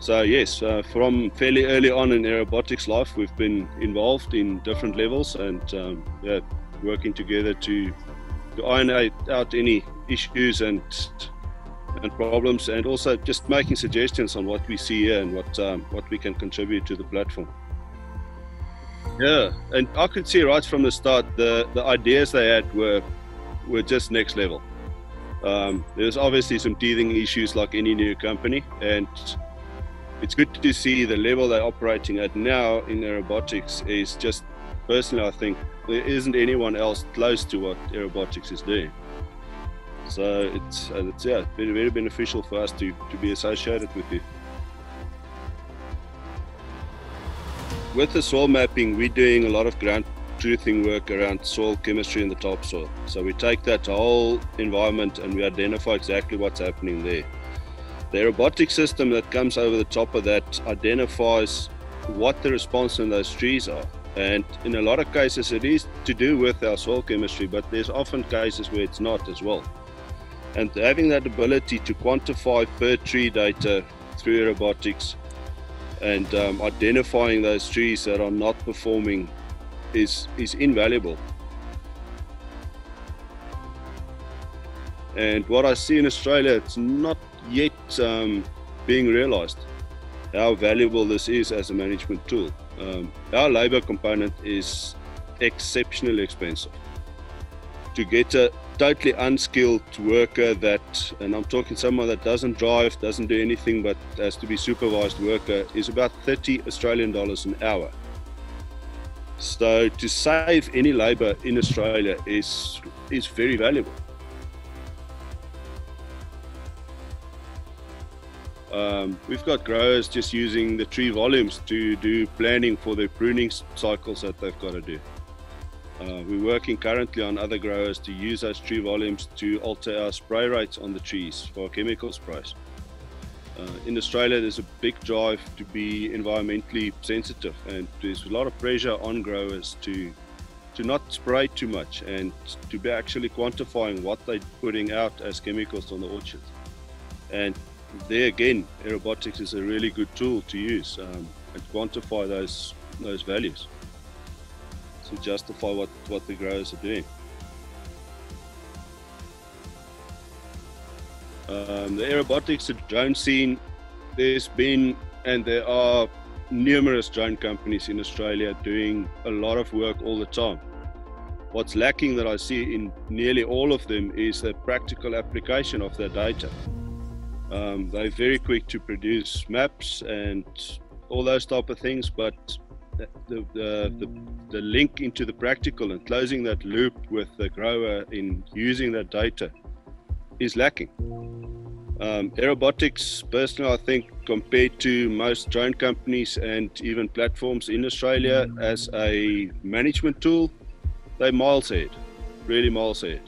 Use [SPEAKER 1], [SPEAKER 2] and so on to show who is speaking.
[SPEAKER 1] So yes, from fairly early on in Aerobotics life, we've been involved in different levels and yeah, working together to iron out any issues and problems, and also just making suggestions on what we see here and what we can contribute to the platform. Yeah, and I could see right from the start the ideas they had were just next level. There's obviously some teething issues like any new company, and it's good to see the level they're operating at now in Aerobotics is just, personally, I think there isn't anyone else close to what Aerobotics is doing. So it's yeah, very, very beneficial for us to be associated with you. With the soil mapping, we're doing a lot of ground truthing work around soil chemistry in the topsoil. So we take that whole environment and we identify exactly what's happening there. The Aerobotics system that comes over the top of that identifies what the response in those trees are. And in a lot of cases, it is to do with our soil chemistry, but there's often cases where it's not as well. And having that ability to quantify per tree data through Aerobotics and identifying those trees that are not performing is invaluable. And what I see in Australia, it's not yet being realized how valuable this is as a management tool. Our labor component is exceptionally expensive. To get a totally unskilled worker that, and I'm talking someone that doesn't drive, doesn't do anything but has to be supervised worker, is about 30 Australian dollars an hour. So to save any labor in Australia is very valuable. We've got growers just using the tree volumes to do planning for their pruning cycles that they've got to do. We're working currently on other growers to use those tree volumes to alter our spray rates on the trees for chemical sprays. In Australia, there's a big drive to be environmentally sensitive, and there's a lot of pressure on growers to not spray too much and to be actually quantifying what they're putting out as chemicals on the orchards. And there again, Aerobotics is a really good tool to use and quantify those values to justify what the growers are doing. The Aerobotics, the drone scene, there's been and there are numerous drone companies in Australia doing a lot of work all the time. What's lacking that I see in nearly all of them is the practical application of their data. They're very quick to produce maps and all those type of things, but the link into the practical and closing that loop with the grower in using that data is lacking. Aerobotics, personally, I think, compared to most drone companies and even platforms in Australia as a management tool, they're miles ahead, really miles ahead.